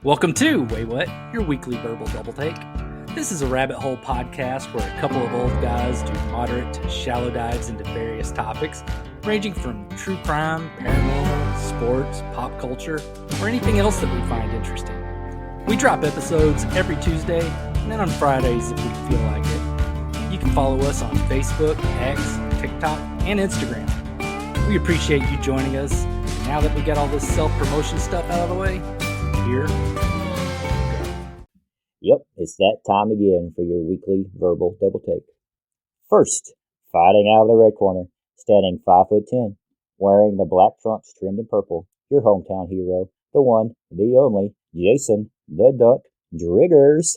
Welcome to Waywut, your weekly verbal double take. This is a rabbit hole podcast where a couple of old guys do moderate to shallow dives into various topics, ranging from true crime, paranormal, sports, pop culture, or anything else that we find interesting. We drop episodes every Tuesday, and then on Fridays if we feel like it. You can follow us on Facebook, X, TikTok, and Instagram. We appreciate you joining us. Now that we got all this self-promotion stuff out of the way, here. Yep, it's that time again for your weekly verbal double take. First, fighting out of the red corner, standing 5'10", wearing the black trunks trimmed in purple, your hometown hero, the one, the only, Jason, the Duck, Driggers.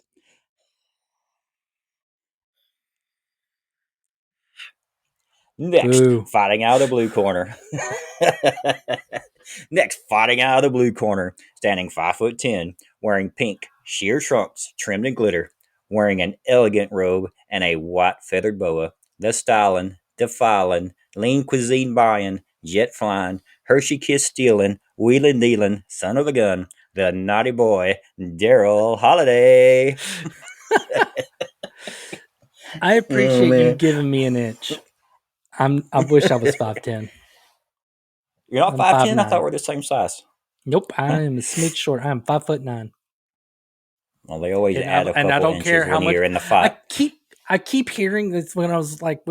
Next, fighting out of the blue corner. Next, fighting out of the blue corner, standing 5'10", wearing pink sheer trunks trimmed in glitter, wearing an elegant robe and a white feathered boa, the styling, defiling, lean cuisine buying, jet flying, Hershey kiss stealing, wheeling dealing, son of a gun, the naughty boy, Darrell Holiday. I appreciate you giving me an inch. I wish I was 5'10". You're not 5'10"? I thought we're the same size. Nope, I am a smidge short. I'm 5'9". Well, they always add a couple inches when you're in the fight. I keep hearing this when I was like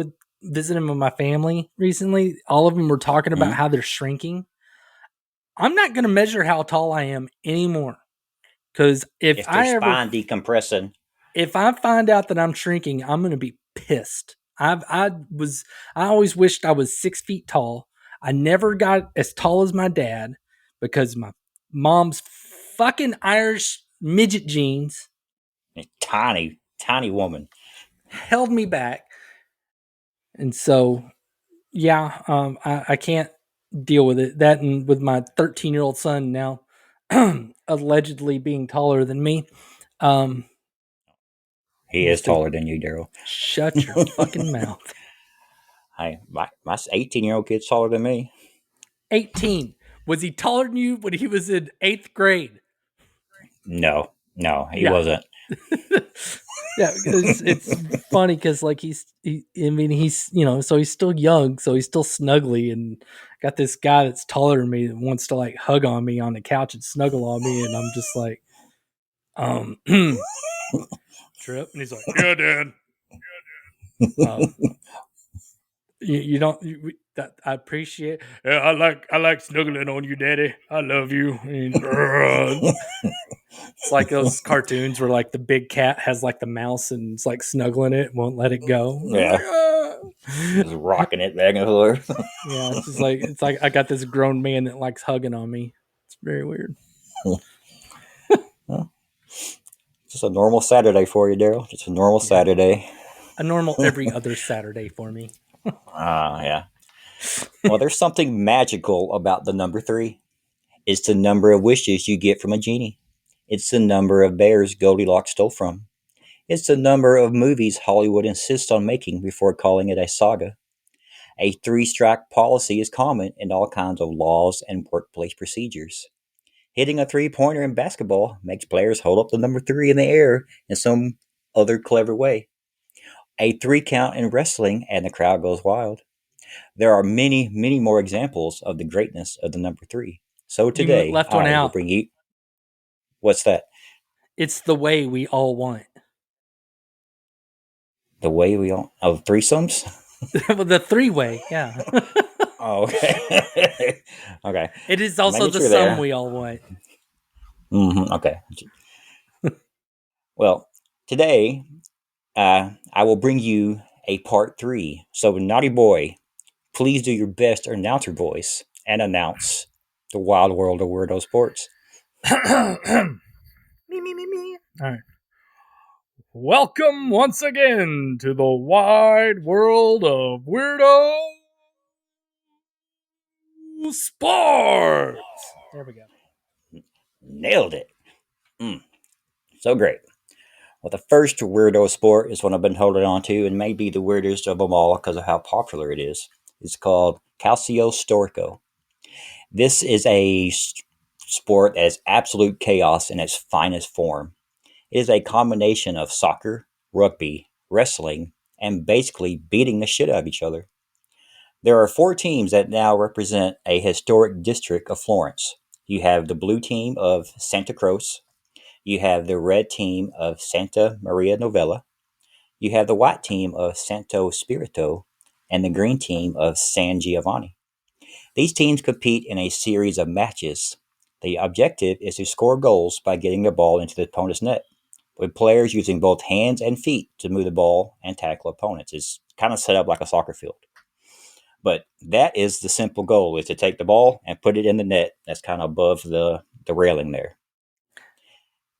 visiting with my family recently. All of them were talking about how they're shrinking. I'm not going to measure how tall I am anymore, because if spine decompressing, if I find out that I'm shrinking, I'm going to be pissed. I always wished I was 6 feet tall. I never got as tall as my dad because my mom's fucking Irish midget jeans, a tiny woman, held me back. And so, yeah, I can't deal with it. That, and with my 13-year-old son now allegedly being taller than me. He is taller than you, Darrell. Shut your fucking mouth. Hey, my 18-year-old kid's taller than me. 18. Was he taller than you when he was in 8th grade? No, he wasn't. Yeah, it's funny because like he's so he's still young, so he's still snuggly, and got this guy that's taller than me that wants to like hug on me on the couch and snuggle on me, and I'm just like, Trip, and he's like, yeah, Dad. You don't. I appreciate. Yeah, I like snuggling on you, Daddy. I love you. It's like those cartoons where like the big cat has like the mouse and it's like snuggling it, won't let it go. Yeah, just rocking it back and forth. Yeah, it's like I got this grown man that likes hugging on me. It's very weird. Just a normal Saturday for you, Darrell. Just a normal Saturday. A normal every other Saturday for me. Yeah. Well, there's something magical about the number 3. It's the number of wishes you get from a genie. It's the number of bears Goldilocks stole from. It's the number of movies Hollywood insists on making before calling it a saga. A 3-strike policy is common in all kinds of laws and workplace procedures. Hitting a 3-pointer in basketball makes players hold up the number 3 in the air in some other clever way. A 3 count in wrestling and the crowd goes wild. There are many, many more examples of the greatness of the number 3. So today, you left one I will out. bring you. What's that? It's the way we all want. The way we all of threesomes? The 3-way, yeah. Oh, okay. Okay. It is also the sum we all want. Okay. Well, today I will bring you a part 3. So, naughty boy, please do your best announcer voice and announce the wild world of weirdo sports. Me. All right. Welcome once again to the wide world of weirdo sports. There we go. Nailed it. So great. Well, the first weirdo sport is one I've been holding on to and may be the weirdest of them all because of how popular it is. It's called Calcio Storico. This is a sport that is absolute chaos in its finest form. It is a combination of soccer, rugby, wrestling, and basically beating the shit out of each other. There are 4 teams that now represent a historic district of Florence. You have the blue team of Santa Croce, you have the red team of Santa Maria Novella, you have the white team of Santo Spirito, and the green team of San Giovanni. These teams compete in a series of matches. The objective is to score goals by getting the ball into the opponent's net, with players using both hands and feet to move the ball and tackle opponents. It's kind of set up like a soccer field. But that is the simple goal, is to take the ball and put it in the net that's kind of above the railing there.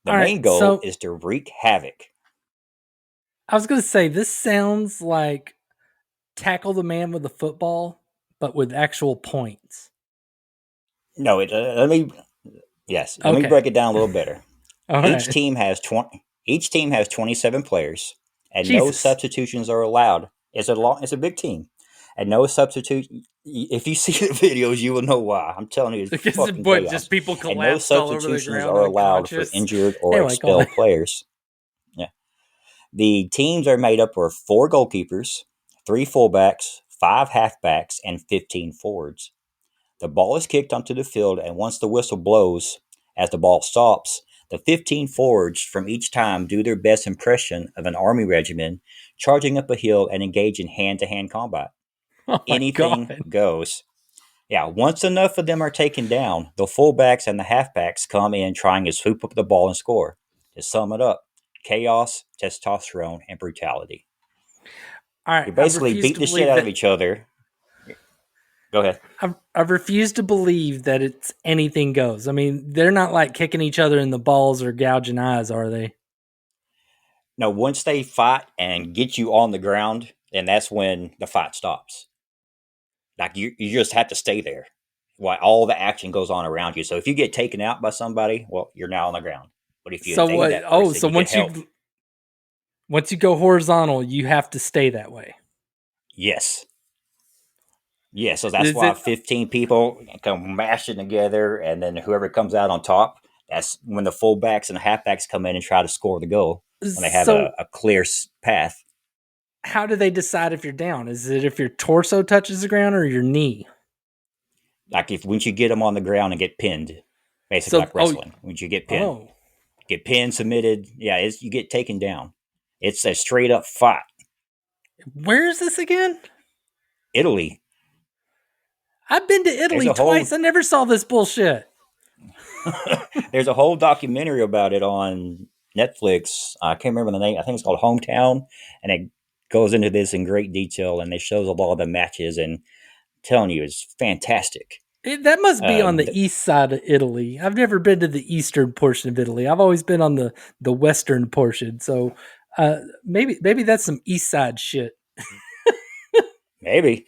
The main goal is to wreak havoc. I was going to say, this sounds like tackle the man with a football, but with actual points. No, let me break it down a little better. Each team has 27 players, and no substitutions are allowed. It's a big team, and no substitute. If you see the videos, you will know why. I'm telling you, it's fucking chaos. Just people collapsed, and no substitutions are allowed for injured or expelled players. Yeah, the teams are made up of 4 goalkeepers, 3 fullbacks, 5 halfbacks, and 15 forwards. The ball is kicked onto the field, and once the whistle blows, as the ball stops, the 15 forwards from each time do their best impression of an army regiment charging up a hill and engage in hand-to-hand combat. Anything goes. Yeah, once enough of them are taken down, the fullbacks and the halfbacks come in trying to swoop up the ball and score. To sum it up, chaos, testosterone, and brutality. All right, you basically beat the shit out of each other. Go ahead. I refuse to believe that it's anything goes. I mean, they're not like kicking each other in the balls or gouging eyes, are they? No, once they fight and get you on the ground, then that's when the fight stops. Like, you just have to stay there while all the action goes on around you. So if you get taken out by somebody, well, you're now on the ground. But if you once you go horizontal, you have to stay that way. Yes. Yeah, so that's why 15 people come mashing together, and then whoever comes out on top, that's when the fullbacks and the halfbacks come in and try to score the goal when they have a clear path. How do they decide if you're down? Is it if your torso touches the ground or your knee? Like once you get them on the ground and get pinned, basically like wrestling. Once you get pinned, get pinned, submitted, you get taken down. It's a straight up fight. Where is this again? Italy. I've been to Italy twice. I never saw this bullshit. There's a whole documentary about it on Netflix. I can't remember the name. I think it's called Hometown, and it goes into this in great detail, and it shows a lot of the matches, and I'm telling you, it's fantastic. That must be on the east side of Italy. I've never been to the eastern portion of Italy. I've always been on the western portion. So maybe that's some east side shit. Maybe,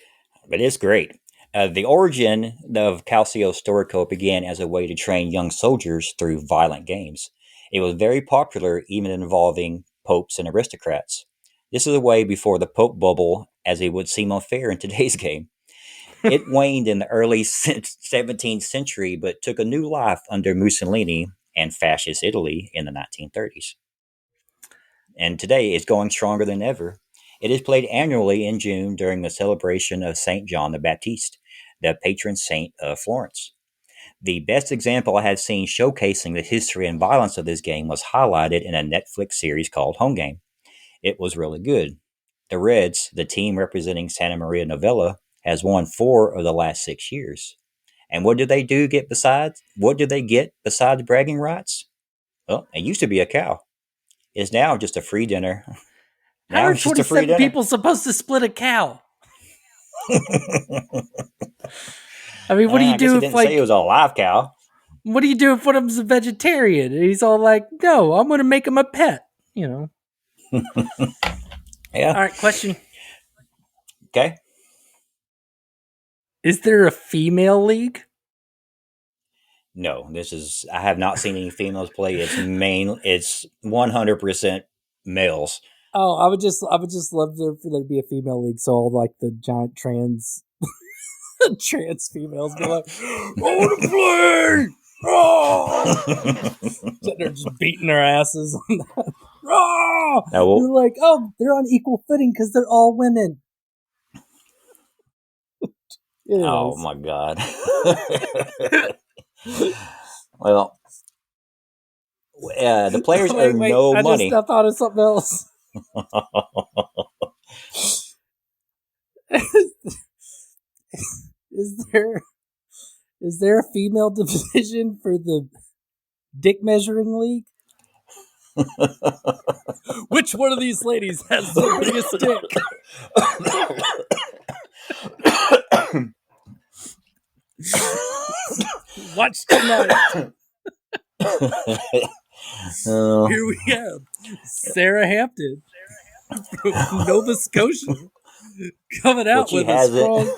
but it's great. The origin of Calcio Storico began as a way to train young soldiers through violent games. It was very popular, even involving popes and aristocrats. This is a way before the pope bubble, as it would seem unfair in today's game. It waned in the early 17th century, but took a new life under Mussolini and fascist Italy in the 1930s. And today it's going stronger than ever. It is played annually in June during the celebration of St. John the Baptist, the patron saint of Florence. The best example I have seen showcasing the history and violence of this game was highlighted in a Netflix series called Home Game. It was really good. The Reds, the team representing Santa Maria Novella, has won 4 of the last 6 years. And what do they get besides bragging rights? Well, it used to be a cow. It's now just a free dinner. How are 27 people supposed to split a cow? I mean, what do you do if say it was a live cow? What do you do if one of them's a vegetarian? And he's all like, "No, I'm going to make him a pet." You know. Yeah. All right. Question. Okay. Is there a female league? No, I have not seen any females play. It's 100% males. Oh, I would just love for there to be a female league, so all like the giant trans females be like, "I want to play." Oh! They're just beating their asses. Oh! No, They're like, oh, they're on equal footing because they're all women. oh my God. Well, the players earn no money. I thought of something else. Is there a female division for the dick measuring league? Which one of these ladies has the biggest dick? Watch tonight. Here we have Sarah Hampton from Nova Scotia coming out with a strong.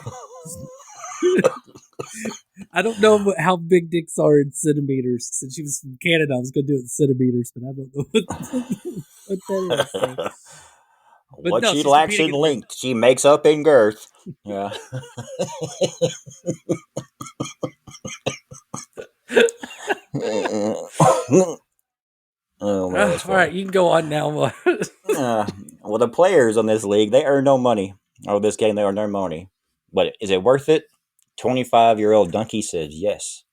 I don't know how big dicks are in centimeters. Since she was from Canada, I was going to do it in centimeters, but I don't know what that is. So. But what no, she lacks in length, she makes up in girth. Yeah. Oh, man, all right, you can go on now. Well, the players on this league, they earn no money. Or this game, they earn no money. But is it worth it? 25-year-old donkey says yes.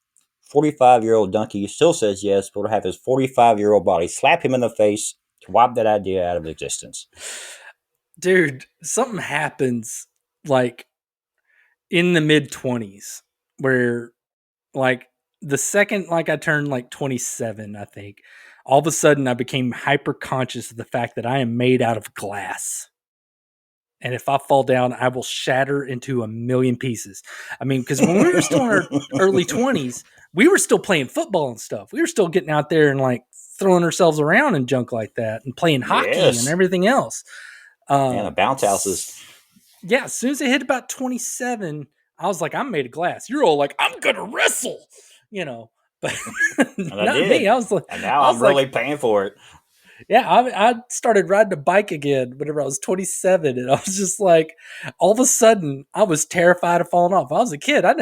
45-year-old donkey still says yes, but will have his 45-year-old body slap him in the face to wipe that idea out of existence. Dude, something happens like in the mid-20s where like the second like I turned like 27, I think, all of a sudden I became hyper conscious of the fact that I am made out of glass. And if I fall down, I will shatter into a million pieces. I mean, because when we were still in our early 20s, we were still playing football and stuff. We were still getting out there and like throwing ourselves around and junk like that and playing hockey and everything else. And the bounce houses. Yeah, as soon as I hit about 27, I was like, I'm made of glass. You're all like, I'm going to wrestle, you know. But not me. I was like, and now I'm really paying for it. Yeah, I started riding a bike again whenever I was 27, and I was just like, all of a sudden, I was terrified of falling off. I was a kid. I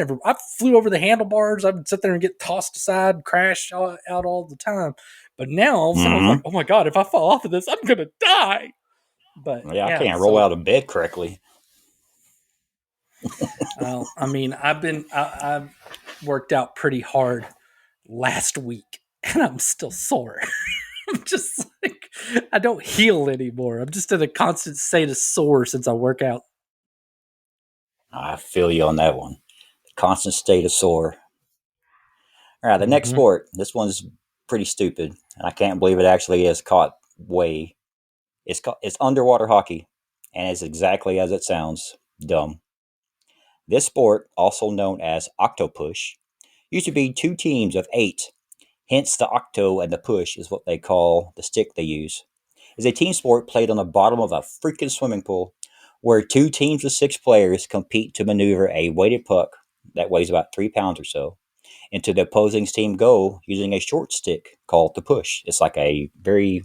flew over the handlebars. I would sit there and get tossed aside, crash out all the time. But now, all of a sudden, I was like, oh my God, if I fall off of this, I'm going to die. But yeah, I can't roll out of bed correctly. I mean, I've worked out pretty hard last week, and I'm still sore. I'm just like, I don't heal anymore. I'm just in a constant state of sore since I work out. I feel you on that one. Constant state of sore. All right, the next sport. This one's pretty stupid, and I can't believe it actually is caught way. It's underwater hockey, and it's exactly as it sounds, dumb. This sport, also known as octopush, used to be 2 teams of 8. Hence, the octo and the push is what they call the stick they use. It's a team sport played on the bottom of a freaking swimming pool where 2 teams of 6 players compete to maneuver a weighted puck that weighs about 3 pounds or so into the opposing team goal using a short stick called the push. It's like a very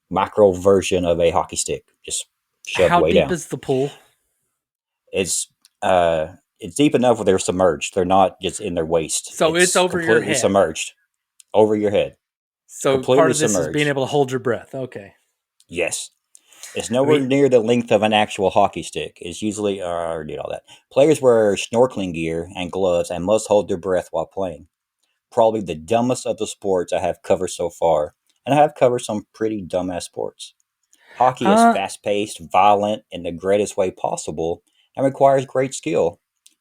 micro version of a hockey stick, just shoved way down. How deep is the pool? It's deep enough where they're submerged. They're not just in their waist. So it's over your head. Submerged. Over your head. So completely part of this submerged. Is being able to hold your breath. Okay. Yes. It's nowhere near the length of an actual hockey stick. It's usually, I already did all that. Players wear snorkeling gear and gloves and must hold their breath while playing. Probably the dumbest of the sports I have covered so far. And I have covered some pretty dumbass sports. Hockey is fast-paced, violent, in the greatest way possible, and requires great skill.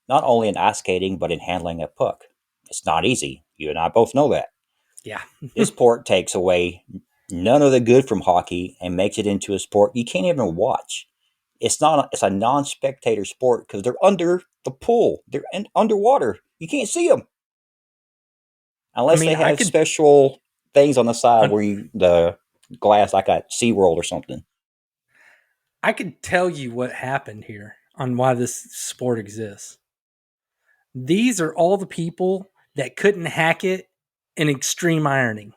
Not only in ice skating, but in handling a puck. It's not easy. You and I both know that. Yeah. This sport takes away none of the good from hockey and makes it into a sport you can't even watch. It's a non-spectator sport because they're under the pool. They're underwater. You can't see them. Unless they have special things on the side where the glass, like at SeaWorld or something. I could tell you what happened here on why this sport exists. These are all the people that couldn't hack it in extreme ironing.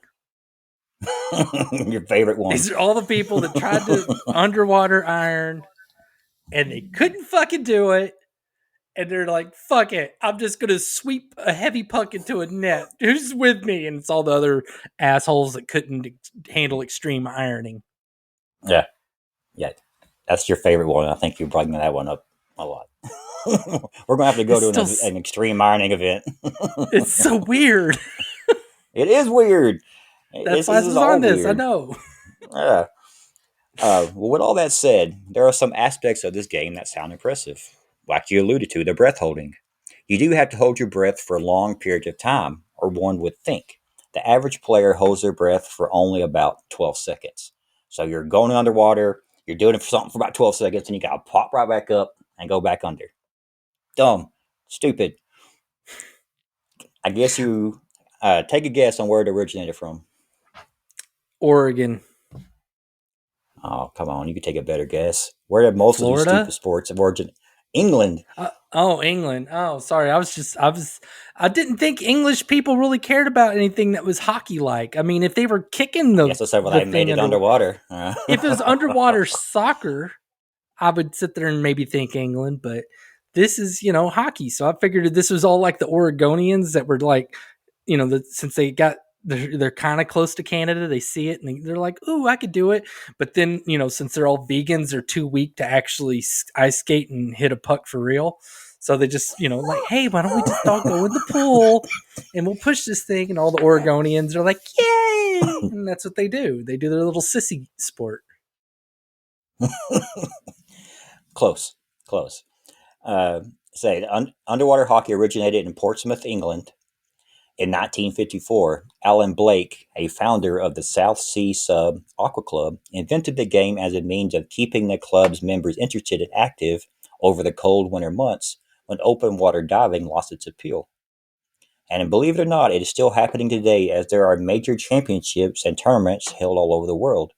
Your favorite one. These are all the people that tried to underwater iron and they couldn't fucking do it. And they're like, fuck it. I'm just going to sweep a heavy puck into a net. Who's with me? And it's all the other assholes that couldn't handle extreme ironing. Yeah. Yeah. That's your favorite one. I think you're bringing that one up a lot. We're going to have to go to an extreme ironing event. It's so weird. It is weird. That's why I was on this. I know. Yeah. Well, with all that said, there are some aspects of this game that sound impressive. Like you alluded to, the breath holding. You do have to hold your breath for a long period of time, or one would think. The average player holds their breath for only about 12 seconds. So you're going underwater, you're doing it for something for about 12 seconds, and you got to pop right back up and go back under. Dumb. Stupid. I guess you take a guess on where it originated from. Oregon. Oh, come on. You could take a better guess. Where did most Florida? of these stupid sports of origin? England. England. Oh, sorry. I didn't think English people really cared about anything that was hockey-like. I mean, if they were kicking the... Yes, that's why they made it underwater. If it was underwater soccer, I would sit there and maybe think England, but this is, hockey. So I figured this was all like the Oregonians that were like, since they're kind of close to Canada, they see it and they're like, ooh, I could do it. But then, since they're all vegans, they're too weak to actually ice skate and hit a puck for real. So they just, like, hey, why don't we just all go in the pool and we'll push this thing? And all the Oregonians are like, yay! And that's what they do. They do their little sissy sport. Close. Underwater hockey originated in Portsmouth, England. In 1954, Alan Blake, a founder of the South Sea Sub Aqua Club, invented the game as a means of keeping the club's members interested and active over the cold winter months when open water diving lost its appeal. And believe it or not, it is still happening today as there are major championships and tournaments held all over the world.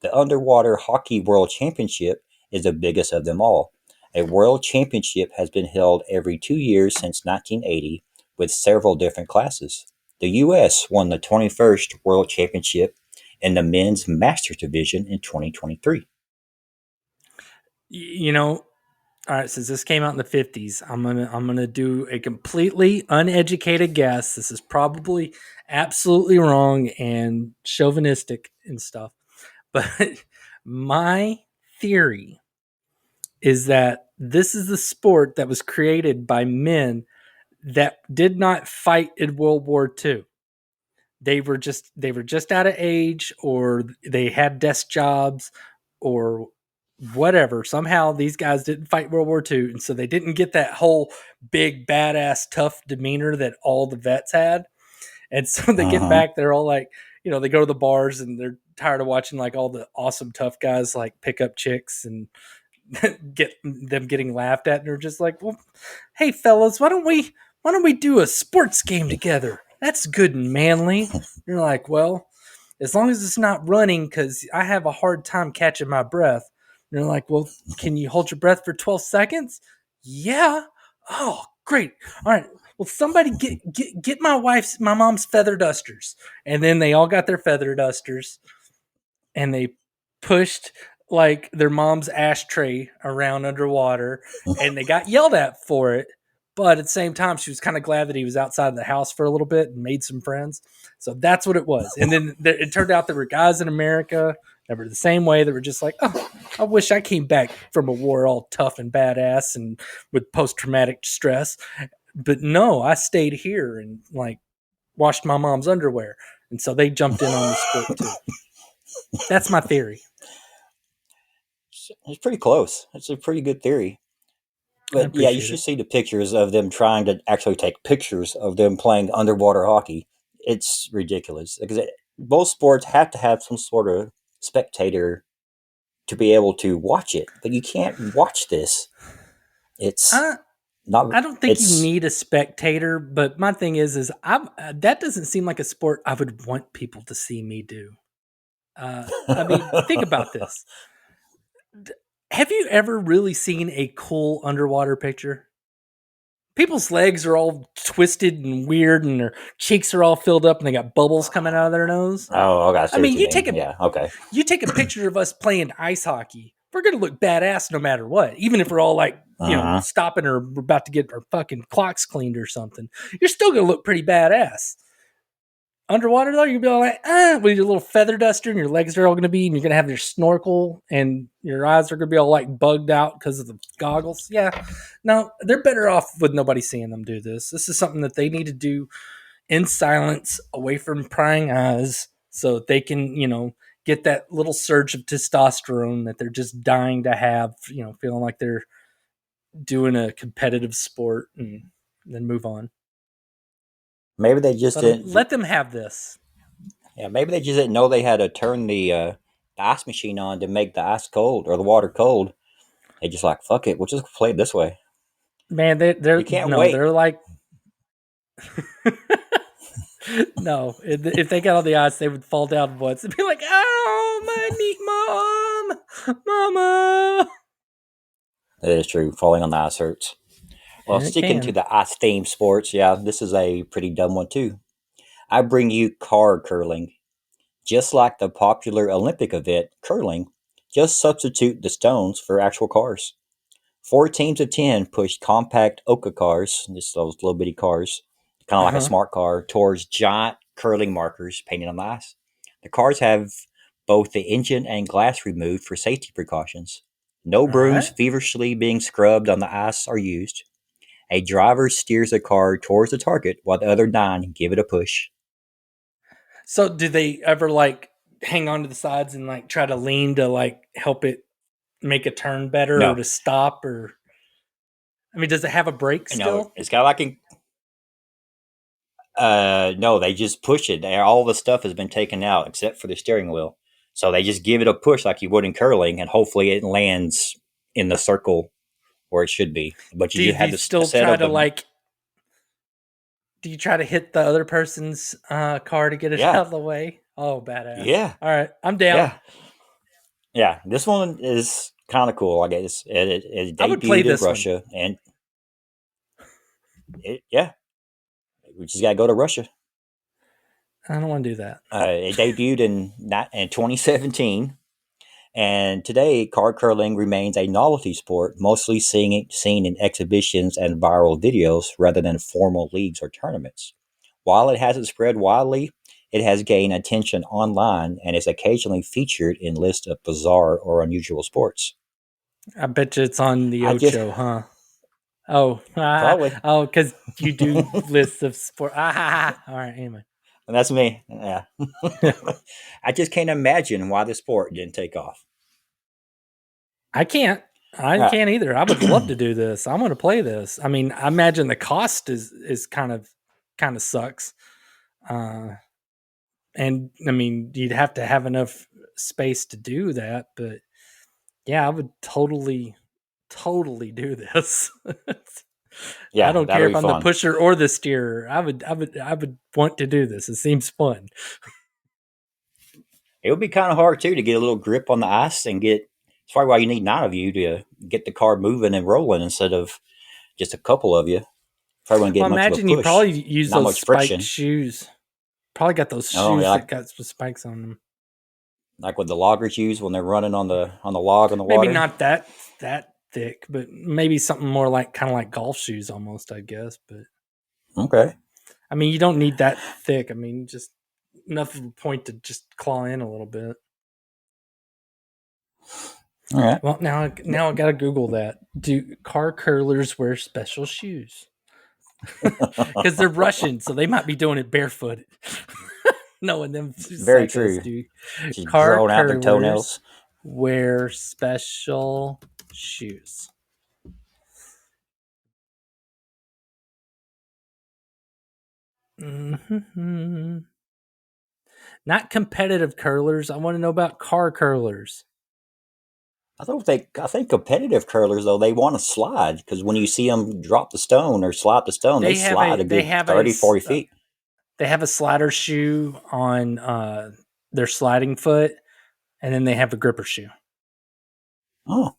The Underwater Hockey World Championship is the biggest of them all. A world championship has been held every 2 years since 1980 with several different classes. The U.S. won the 21st World Championship in the men's Masters division in 2023. All right, since this came out in the 50s, I'm gonna do a completely uneducated guess. This is probably absolutely wrong and chauvinistic and stuff. But my theory is that this is the sport that was created by men that did not fight in World War II. They were just out of age, or they had desk jobs, or whatever. Somehow these guys didn't fight World War II, and so they didn't get that whole big, badass, tough demeanor that all the vets had. And so they get back, they're all like, they go to the bars and they're tired of watching like all the awesome tough guys like pick up chicks and get them getting laughed at, and they're just like, well, hey fellas, why don't we do a sports game together? That's good and manly. You're like, well, as long as it's not running, because I have a hard time catching my breath. And you're like, well, can you hold your breath for 12 seconds? Yeah. Oh, great. All right. Well, somebody get my mom's feather dusters. And then they all got their feather dusters and they pushed like their mom's ashtray around underwater, and they got yelled at for it. But at the same time, she was kind of glad that he was outside of the house for a little bit and made some friends. So that's what it was. And then it turned out there were guys in America that were the same way. That were just like, oh, I wish I came back from a war all tough and badass and with post-traumatic stress. But no, I stayed here and like washed my mom's underwear. And so they jumped in on the sport too. That's my theory. It's pretty close. It's a pretty good theory. But yeah, you should see the pictures of them trying to actually take pictures of them playing underwater hockey. It's ridiculous because both sports have to have some sort of spectator to be able to watch it, but you can't watch this. It's not. I don't think you need a spectator, but my thing is that doesn't seem like a sport I would want people to see me do. I mean, think about this. Have you ever really seen a cool underwater picture? People's legs are all twisted and weird, and their cheeks are all filled up, and they got bubbles coming out of their nose. Oh, okay. I mean, you take a picture of us playing ice hockey. we're going to look badass no matter what. Even if we're all like, stopping or we're about to get our fucking clocks cleaned or something, you're still going to look pretty badass. Underwater though, you'll be all like, with your little feather duster, and your legs are all going to be, and you're going to have your snorkel, and your eyes are going to be all like bugged out because of the goggles. Yeah, no, they're better off with nobody seeing them do this. This is something that they need to do in silence, away from prying eyes, so they can, get that little surge of testosterone that they're just dying to have, feeling like they're doing a competitive sport, and then move on. Maybe they just didn't let them have this. Yeah, maybe they just didn't know they had to turn the ice machine on to make the ice cold or the water cold. They just like, fuck it, we'll just play it this way. Man, you can't wait. They're like, no. If they got on the ice, they would fall down once and be like, "Oh, my neat mama." That is true. Falling on the ice hurts. Well, sticking to the ice themed sports, yeah, this is a pretty dumb one too. I bring you car curling. Just like the popular Olympic event, curling, just substitute the stones for actual cars. 4 teams of 10 pushed compact Oka cars, just those little bitty cars, kind of like a smart car, towards giant curling markers painted on the ice. The cars have both the engine and glass removed for safety precautions. No brooms feverishly being scrubbed on the ice are used. A driver steers the car towards the target while the other 9 give it a push. So do they ever like hang on to the sides and like try to lean to like help it make a turn better or to stop? Or I mean, does it have a brake still? No, it's got like no, they just push it. All the stuff has been taken out except for the steering wheel. So they just give it a push like you would in curling, and hopefully it lands in the circle where it should be. But you have to still try to like. Do you try to hit the other person's car to get it out of the way? Oh, badass! Yeah. All right, I'm down. Yeah. This one is kind of cool. I guess it debuted in Russia, and we just gotta go to Russia. I don't want to do that. It debuted in 2017. And today, car curling remains a novelty sport, mostly seen in exhibitions and viral videos rather than formal leagues or tournaments. While it hasn't spread widely, it has gained attention online and is occasionally featured in lists of bizarre or unusual sports. I bet you it's on the Ocho, huh? Oh, probably. Oh, because you do lists of sport. All right, anyway. And that's me. Yeah. I just can't imagine why the sport didn't take off. I can't either. I would love to do this. I'm going to play this. I mean, I imagine the cost is kind of sucks. And I mean, you'd have to have enough space to do that, but yeah, I would totally do this. Yeah, I don't care if I'm fun. the pusher or the steerer. I would want to do this. It seems fun. It would be kind of hard too to get a little grip on the ice and get. It's probably why you need 9 of you to get the car moving and rolling instead of just a couple of you. Probably wouldn't get much of a push. You probably use not those spiked friction. Shoes. Probably got those shoes that got spikes on them. Like what the loggers use when they're running on the log on the water. Maybe not that thick, but maybe something more like kind of like golf shoes almost, I guess. But okay. I mean, you don't need that thick. I mean, just enough of a point to just claw in a little bit. All right. Well, now I got to Google that. Do car curlers wear special shoes? Because they're Russian, so they might be doing it barefoot. Knowing them, very true. Car curlers out their toenails. Wear special shoes. Mm-hmm. Not competitive curlers. I want to know about car curlers. I think competitive curlers though they want to slide because when you see them drop the stone or slide the stone, they slide a good 30, 40 feet. They have a slider shoe on their sliding foot, and then they have a gripper shoe. Oh,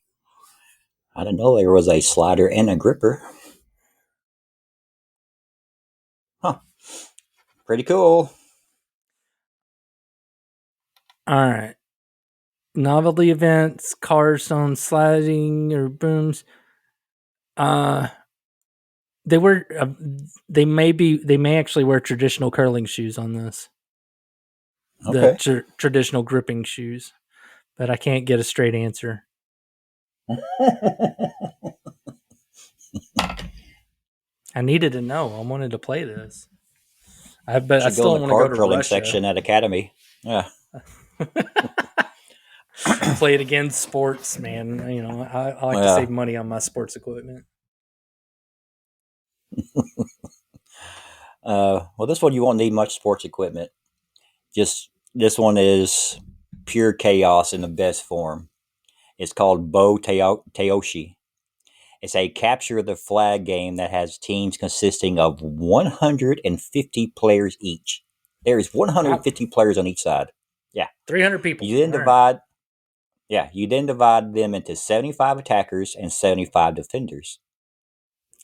I didn't know there was a slider and a gripper. Huh. Pretty cool. All right. novelty events, cars on sliding or booms. They were. They may actually wear traditional curling shoes on this. Okay. The traditional gripping shoes, but I can't get a straight answer. I needed to know. I wanted to play this. But I Should go still in the want to go car to curling Russia. section at Academy. Yeah. Play it against sports, man. I like to save money on my sports equipment. Well, this one you won't need much sports equipment. Just this one is pure chaos in the best form. It's called Taoshi. It's a capture the flag game that has teams consisting of 150 players each. There is 150 players on each side. Yeah. 300 people. You then divide. Yeah, you then divide them into 75 attackers and 75 defenders.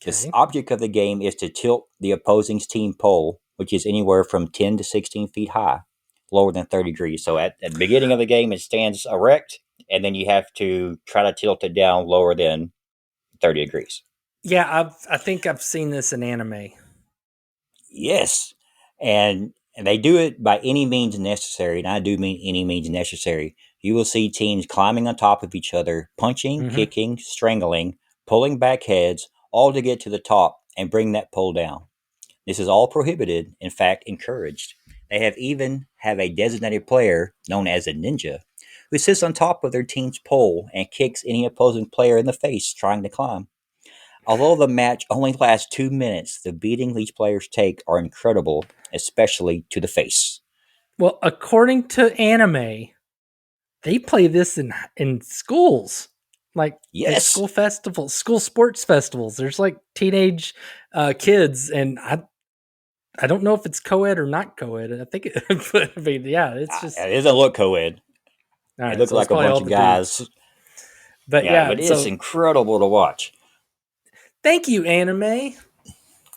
Okay. The object of the game is to tilt the opposing team pole, which is anywhere from 10 to 16 feet high, lower than 30 degrees. So at the beginning of the game, it stands erect, and then you have to try to tilt it down lower than 30 degrees. Yeah, I think I've seen this in anime. Yes, and they do it by any means necessary, and I do mean any means necessary. You will see teams climbing on top of each other, punching, kicking, strangling, pulling back heads, all to get to the top and bring that pole down. This is all prohibited, in fact, encouraged. They even have a designated player, known as a ninja, who sits on top of their team's pole and kicks any opposing player in the face trying to climb. Although the match only lasts 2 minutes, the beatings these players take are incredible, especially to the face. Well, according to anime, they play this in schools, like at school festivals, school sports festivals. There's like teenage kids, and I don't know if it's co-ed or not co-ed. I think it's just it doesn't look co-ed. Right, it looks like a bunch of guys. Dudes. But but it's incredible to watch. Thank you, anime.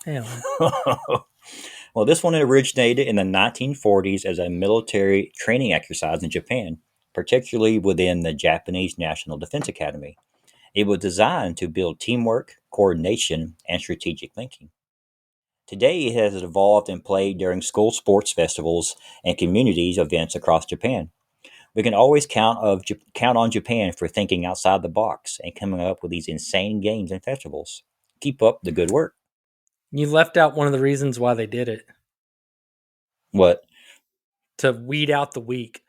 Well, this one originated in the 1940s as a military training exercise in Japan, particularly within the Japanese National Defense Academy. It was designed to build teamwork, coordination, and strategic thinking. Today, it has evolved and played during school sports festivals and communities events across Japan. We can always count on Japan for thinking outside the box and coming up with these insane games and festivals. Keep up the good work. You left out one of the reasons why they did it. What? To weed out the weak.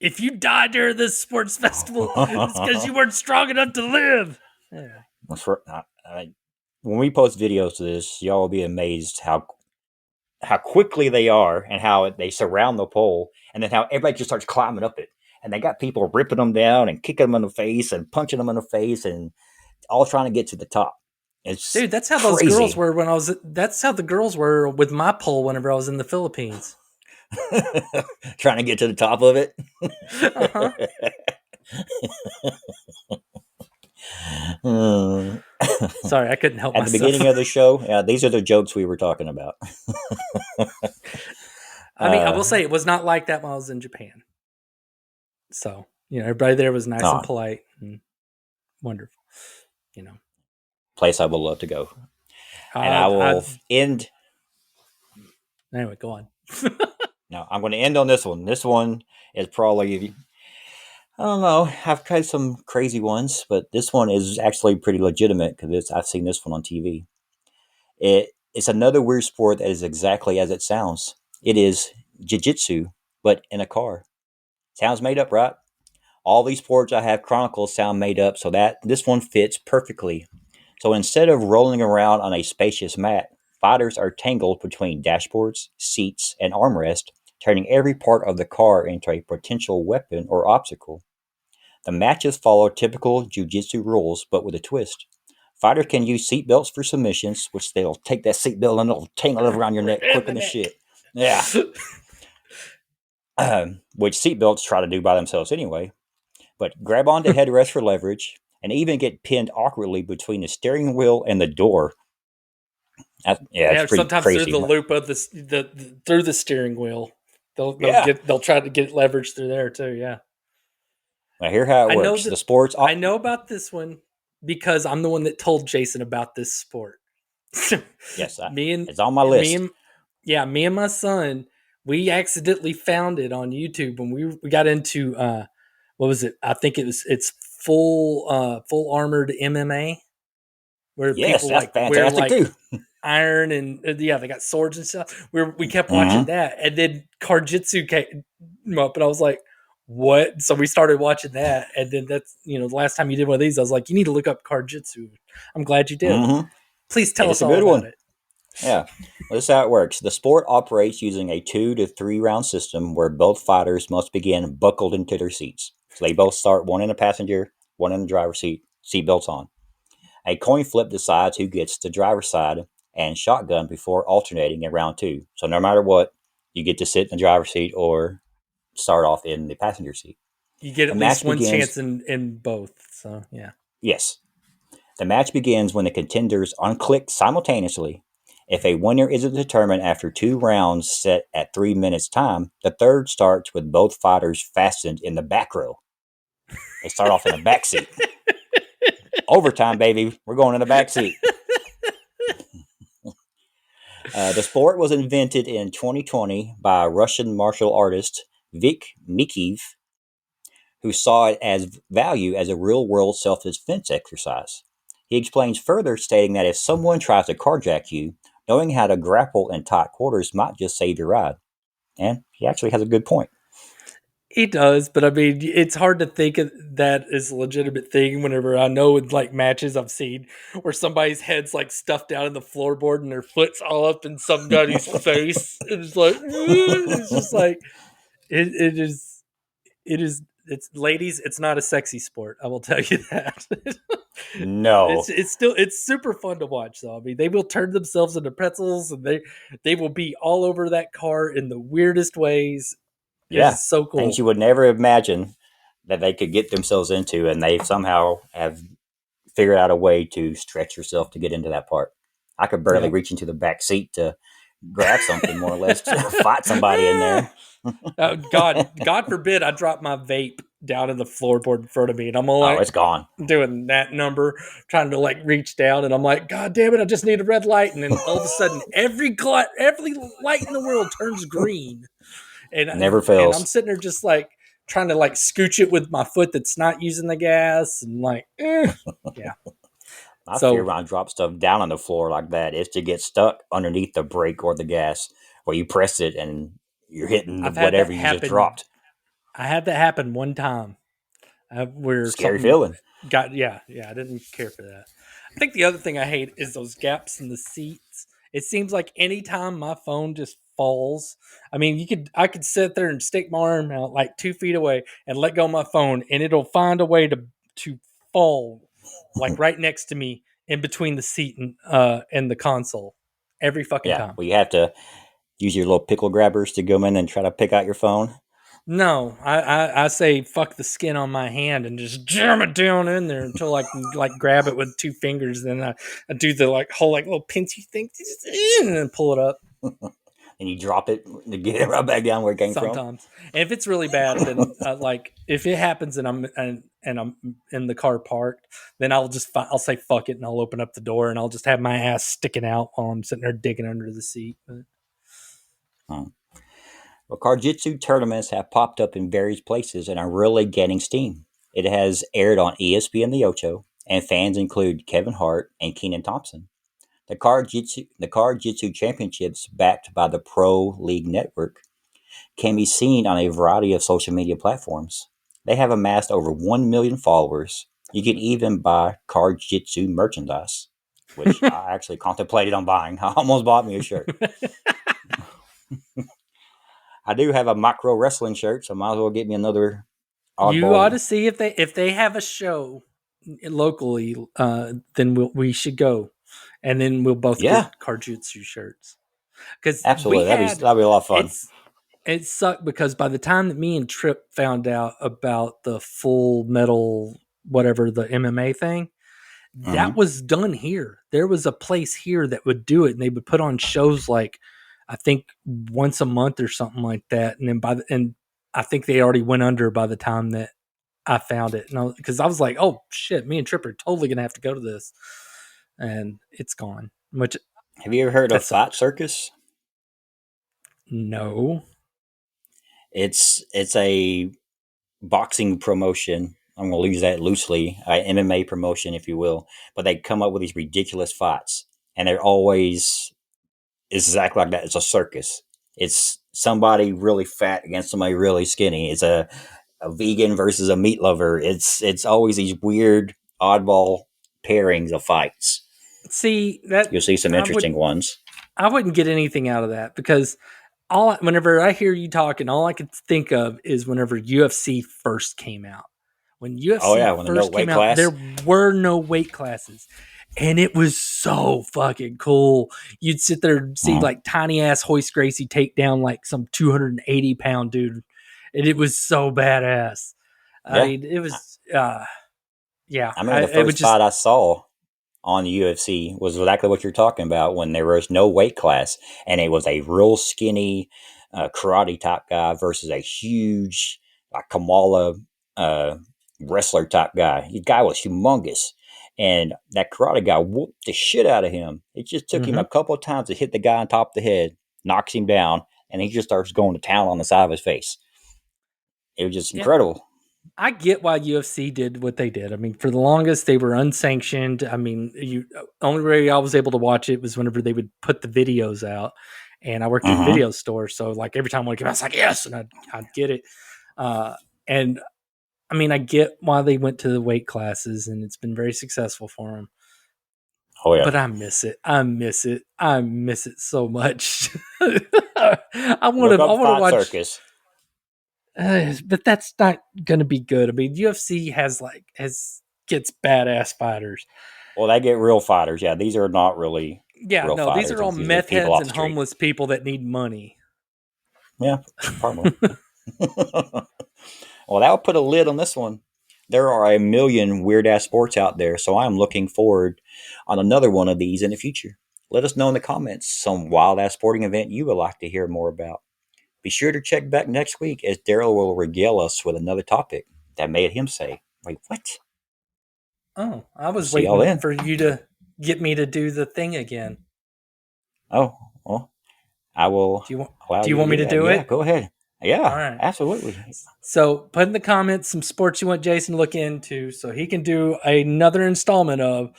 If you died during this sports festival, it's because you weren't strong enough to live. Yeah. When we post videos to this, y'all will be amazed how quickly they are and how they surround the pole, and then how everybody just starts climbing up it. And they got people ripping them down and kicking them in the face and punching them in the face and all trying to get to the top. Dude, that's how those girls were when I was. That's how the girls were with my pole whenever I was in the Philippines. Trying to get to the top of it. Sorry, I couldn't help myself. At the beginning of the show, these are the jokes we were talking about. I mean, I will say it was not like that when I was in Japan. So, everybody there was nice and polite and wonderful, Place I would love to go. And I will end. Anyway, go on. No, I'm going to end on this one. This one is probably, I don't know, I've tried some crazy ones, but this one is actually pretty legitimate because I've seen this one on TV. It's another weird sport that is exactly as it sounds. It is jiu-jitsu, but in a car. Sounds made up, right? All these sports I have chronicled sound made up, so that this one fits perfectly. So instead of rolling around on a spacious mat, fighters are tangled between dashboards, seats, and armrests, turning every part of the car into a potential weapon or obstacle. The matches follow typical jiu-jitsu rules, but with a twist. Fighter can use seatbelts for submissions, which they'll take that seatbelt and they'll tangle it around your neck, clipping the shit. Yeah. Which seatbelts try to do by themselves anyway. But grab onto headrests for leverage, and even get pinned awkwardly between the steering wheel and the door. It's pretty sometimes crazy. Through the loop of through the steering wheel, they'll try to get leverage through there too. Yeah. Now, here's how it I know works. that The sports. I know about this one because I'm the one that told Jason about this sport. Yes, me and it's on my me list. and me and my son, we accidentally found it on YouTube when we got into what was it? I think it's full armored MMA where Yes, people that's like wear fantastic like too. iron and yeah, they got swords and stuff. We kept watching Mm-hmm. that, and then CarJitsu came up, and I was like, "What?" So we started watching that, and then that's the last time you did one of these, I was like, "You need to look up CarJitsu." I'm glad you did. Mm-hmm. Please tell It us is a all good about one. it. Yeah. Well, this is how it works. The sport operates using a 2 to 3 round system where both fighters must begin buckled into their seats. So they both start one in the passenger, one in the driver's seat, seatbelts on. A coin flip decides who gets the driver's side and shotgun before alternating in round 2. So no matter what, you get to sit in the driver's seat or start off in the passenger seat. You get The at least match one chance begins, in both. So yeah. yes, the match begins when the contenders unclick simultaneously. If a winner isn't determined after 2 rounds set at 3 minutes time, the third starts with both fighters fastened in the back row. They start off in the back seat. Overtime, baby. We're going in the back seat. The sport was invented in 2020 by Russian martial artist Vik Mikiv, who saw it as value as a real-world self-defense exercise. He explains further, stating that if someone tries to carjack you, knowing how to grapple in tight quarters might just save your ride. And he actually has a good point. He does, but I mean, it's hard to think of that as a legitimate thing whenever I know in like matches I've seen where somebody's head's like stuffed down in the floorboard and their foot's all up in some guy's face. It's like, it's just like, it is, it's ladies, it's not a sexy sport. I will tell you that. No. It's super fun to watch though. I mean, they will turn themselves into pretzels and they will be all over that car in the weirdest ways. It Yeah. is so Things cool. you would never imagine that they could get themselves into, and they somehow have figured out a way to stretch yourself to get into that part. I could barely Yeah. reach into the back seat to grab something, more or less, to fight somebody in there. God forbid I drop my vape down in the floorboard in front of me, and I'm all Oh, like it's gone. doing that number, trying to like reach down, and I'm like, God damn it, I just need a red light, and then all of a sudden, every light in the world turns green, Never and I'm fails. sitting there just like trying to like scooch it with my foot that's not using the gas, and like, yeah. My fear So when I drop stuff down on the floor like that is to get stuck underneath the brake or the gas, where you press it and you're hitting I've had whatever that you just happen. dropped. I had that happen one time where Scary something feeling. yeah, I didn't care for that. I think the other thing I hate is those gaps in the seats. It seems like anytime my phone just falls, I mean, I could sit there and stick my arm out like 2 feet away and let go of my phone, and it'll find a way to fall like right next to me in between the seat and the console every fucking Yeah, time. well, you have to use your little pickle grabbers to go in and try to pick out your phone. No, I say fuck the skin on my hand and just jam it down in there until I can like grab it with 2 fingers. Then I do the like whole like little pinchy thing and then pull it up And you drop it to get it right back down where it came from. sometimes. And if it's really bad, then like if it happens and I'm in the car parked, then I'll say fuck it and I'll open up the door and I'll just have my ass sticking out while I'm sitting there digging under the seat. But, Hmm. Well, CarJitsu tournaments have popped up in various places and are really gaining steam. It has aired on ESPN The Ocho, and fans include Kevin Hart and Keenan Thompson. The CarJitsu Championships, backed by the Pro League Network, can be seen on a variety of social media platforms. They have amassed over 1 million followers. You can even buy CarJitsu merchandise, which I actually contemplated on buying. I almost bought me a shirt. I do have a micro wrestling shirt, so I might as well get me another you ought oddball. to see if they have a show locally, then we should go, and then we'll both Yeah, get CarJitsu shirts because we absolutely. had That'd be a lot of fun. it sucked because by the time that me and Trip found out about the Full Metal whatever the MMA thing, that Hmm. was done here. There was a place here that would do it, and they would put on shows like I think once a month or something like that, and then and I think they already went under by the time that I found it, and because I was like, oh shit, me and Trip are totally gonna have to go to this, and it's gone. Which Have you ever heard that of Fight sucks. Circus? No. It's a boxing promotion. I'm going to use that loosely, MMA promotion, if you will. But they come up with these ridiculous fights, and they're always exactly like that. It's a circus. It's somebody really fat against somebody really skinny. It's a vegan versus a meat lover. It's always these weird, oddball pairings of fights. See that You'll see some interesting ones. I wouldn't get anything out of that because whenever I hear you talking, all I could think of is whenever UFC first came out. When Oh UFC yeah, when there's no first weight came out, class. there were no weight classes. And it was so fucking cool. You'd sit there and see like tiny ass Hoist Gracie take down like some 280-pound dude. And it was so badass. I mean, it was, yeah. I remember the first fight I saw on the UFC was exactly what you're talking about, when there was no weight class, and it was a real skinny karate type guy versus a huge like Kamala wrestler type guy. The guy was humongous, and that karate guy whooped the shit out of him. It just took him a couple of times to hit the guy on top of the head, knocks him down, and he just starts going to town on the side of his face. It was just incredible. I get why UFC did what they did. I mean, for the longest, they were unsanctioned. I mean, only way I was able to watch it was whenever they would put the videos out, and I worked in a video store, so like every time one came out, I was like, yes, and I'd get it. And I mean, I get why they went to the weight classes, and it's been very successful for them. Oh yeah, but I miss it. I miss it so much. I want to watch Circus. But that's not going to be good. I mean, UFC gets badass fighters. Well, they get real fighters. Yeah, these are not really. Yeah, no, these are all meth heads and homeless people that need money. Yeah, probably. Well, that would put a lid on this one. There are a million weird ass sports out there, so I'm looking forward on another one of these in the future. Let us know in the comments some wild ass sporting event you would like to hear more about. Be sure to check back next week as Darrell will regale us with another topic that made him say, "Wait, what?" Oh, I was waiting for you to get me to do the thing again. Oh, well, I will. Do you want me to do it? Yeah, go ahead. Yeah, all right. Absolutely. So put in the comments some sports you want Jason to look into so he can do another installment of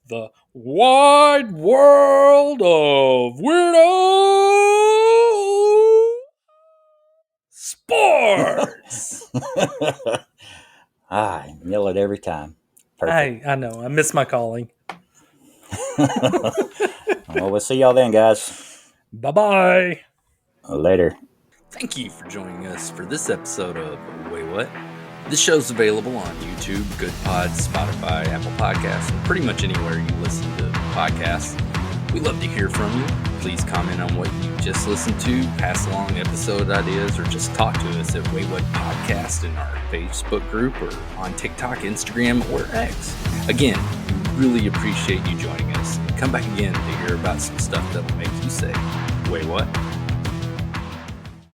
the Wide World of Weirdo Sports. I nail it every time. Perfect. I know. I miss my calling. Well, we'll see y'all then, guys. Bye-bye. Later. Thank you for joining us for this episode of Waywut. This show's available on YouTube, Good Pods, Spotify, Apple Podcasts, and pretty much anywhere you listen to podcasts. We love to hear from you. Please comment on what you just listened to, pass along episode ideas, or just talk to us at Waywut Podcast in our Facebook group or on TikTok, Instagram, or X. Again, we really appreciate you joining us. Come back again to hear about some stuff that'll make you say, "Wait, what?"